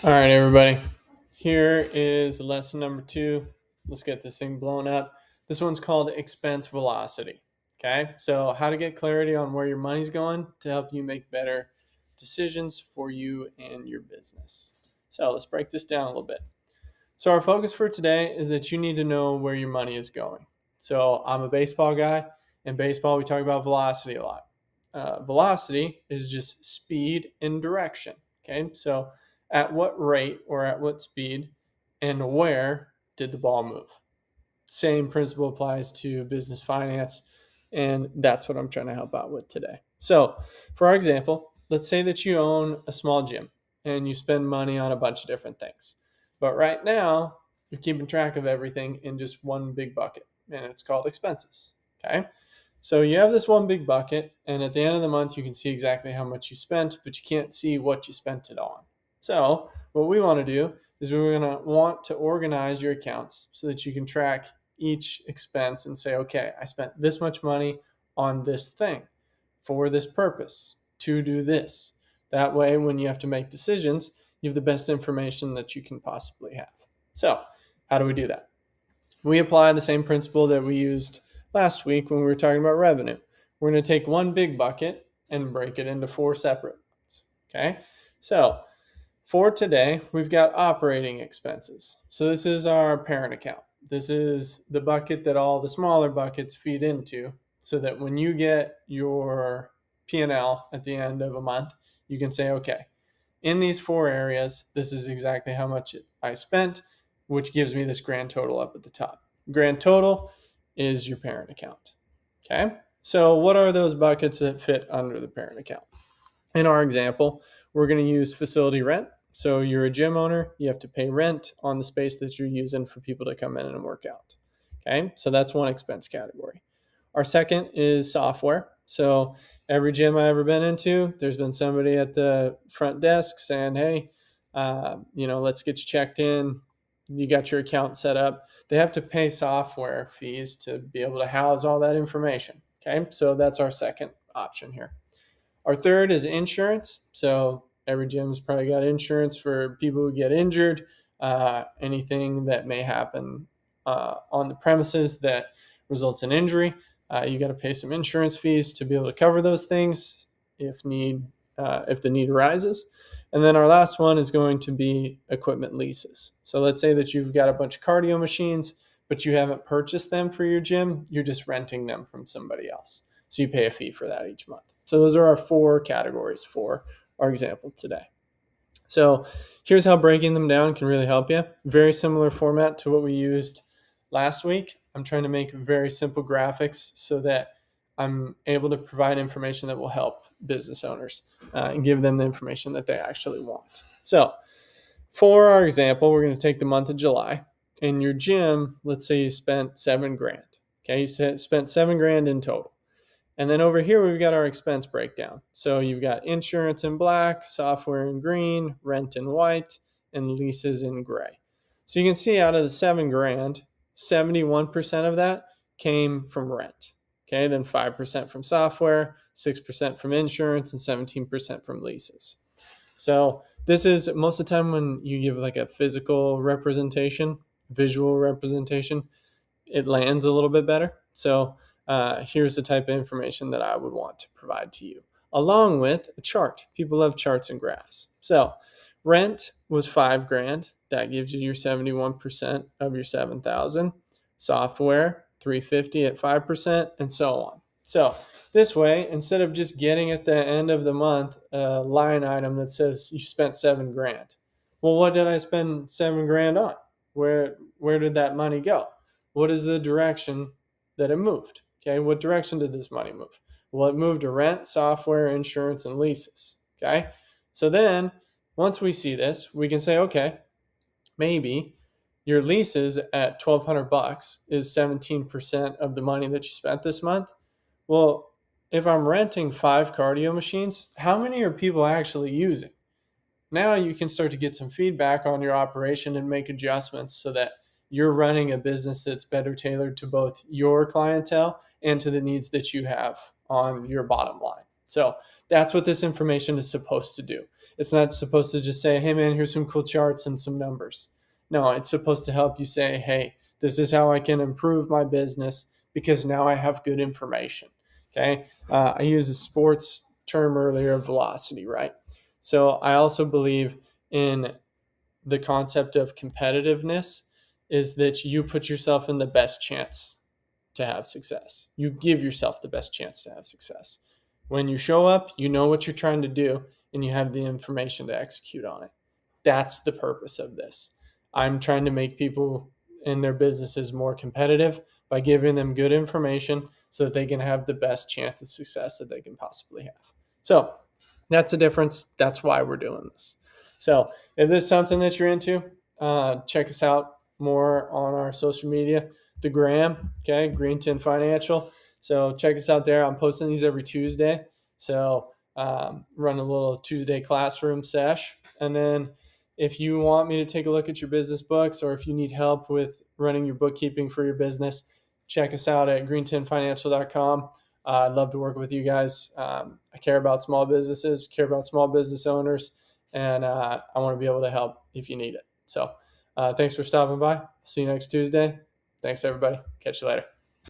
All right, everybody. Here is lesson number 2. Let's get this thing blown up. This one's called expense velocity. Okay, so how to get clarity on where your money's going to help you make better decisions for you and your business. So let's break this down a little bit. So, our focus for today is that you need to know where your money is going. So, I'm a baseball guy. In baseball, we talk about velocity a lot. Velocity is just speed and direction. Okay, so at what rate or at what speed and where did the ball move? Same principle applies to business finance, and that's what I'm trying to help out with today. So, for our example, let's say that you own a small gym and you spend money on a bunch of different things. But right now, you're keeping track of everything in just one big bucket, and it's called expenses. Okay? So, you have this one big bucket, and at the end of the month, you can see exactly how much you spent, but you can't see what you spent it on. So, what we want to do is we're going to want to organize your accounts so that you can track each expense and say, okay, I spent this much money on this thing for this purpose to do this. That way, when you have to make decisions, you have the best information that you can possibly have. So, how do we do that? We apply the same principle that we used last week when we were talking about revenue. We're going to take one big bucket and break it into 4 separate ones. Okay, so for today, we've got operating expenses. So this is our parent account. This is the bucket that all the smaller buckets feed into so that when you get your P&L at the end of a month, you can say, okay, in these 4 areas, this is exactly how much I spent, which gives me this grand total up at the top. Grand total is your parent account. Okay. So what are those buckets that fit under the parent account? In our example, we're going to use facility rent. So you're a gym owner, you have to pay rent on the space that you're using for people to come in and work out. Okay, so that's one expense category. Our second is software. So every gym I've ever been into, there's been somebody at the front desk saying, hey, let's get you checked in. You got your account set up. They have to pay software fees to be able to house all that information. Okay, so that's our second option here. Our third is insurance. So every gym's probably got insurance for people who get injured, anything that may happen on the premises that results in injury. You got to pay some insurance fees to be able to cover those things if the need arises. And then our last one is going to be equipment leases. So let's say that you've got a bunch of cardio machines, but you haven't purchased them for your gym. You're just renting them from somebody else. So you pay a fee for that each month. So those are our 4 categories for our example today. So here's how breaking them down can really help you. Very similar format to what we used last week. I'm trying to make very simple graphics so that I'm able to provide information that will help business owners and give them the information that they actually want. So for our example, we're going to take the month of July. In your gym, let's say you spent 7 grand. Okay, you spent 7 grand in total. And then over here, we've got our expense breakdown. So you've got insurance in black, software in green, rent in white, and leases in gray. So you can see out of the 7 grand, 71% of that came from rent. Okay, then 5% from software, 6% from insurance, and 17% from leases. So this is most of the time when you give like a physical representation, visual representation, it lands a little bit better. So here's the type of information that I would want to provide to you, along with a chart. People love charts and graphs. So rent was 5 grand. That gives you your 71% of your 7,000. Software, 350 at 5%, and so on. So this way, instead of just getting at the end of the month a line item that says you spent 7 grand. Well, what did I spend 7 grand on? Where did that money go? What is the direction that it moved? Okay, what direction did this money move? Well, it moved to rent, software, insurance, and leases. Okay, so then once we see this, we can say, okay, maybe your leases at $1,200 is 17% of the money that you spent this month. Well, if I'm renting 5 cardio machines, how many are people actually using? Now you can start to get some feedback on your operation and make adjustments so that you're running a business that's better tailored to both your clientele and to the needs that you have on your bottom line. So That's what this information is supposed to do. It's not supposed to just say, hey man, here's some cool charts and some numbers. No, it's supposed to help you say, hey, this is how I can improve my business because now I have good information. Okay. I used a sports term earlier, velocity, right? So I also believe in the concept of competitiveness is that you put yourself in the best chance to have success. You give yourself the best chance to have success. When you show up, you know what you're trying to do and you have the information to execute on it. That's the purpose of this. I'm trying to make people in their businesses more competitive by giving them good information so that they can have the best chance of success that they can possibly have. So that's the difference. That's why we're doing this. So if this is something that you're into, check us out more on our social media, the gram, okay, Green Tin Financial. So check us out there. I'm posting these every Tuesday. So run a little Tuesday classroom sesh. And then if you want me to take a look at your business books or if you need help with running your bookkeeping for your business, check us out at greentinfinancial.com. I'd love to work with you guys. I care about small businesses, care about small business owners, and I want to be able to help if you need it. So thanks for stopping by. See you next Tuesday. Thanks, everybody. Catch you later.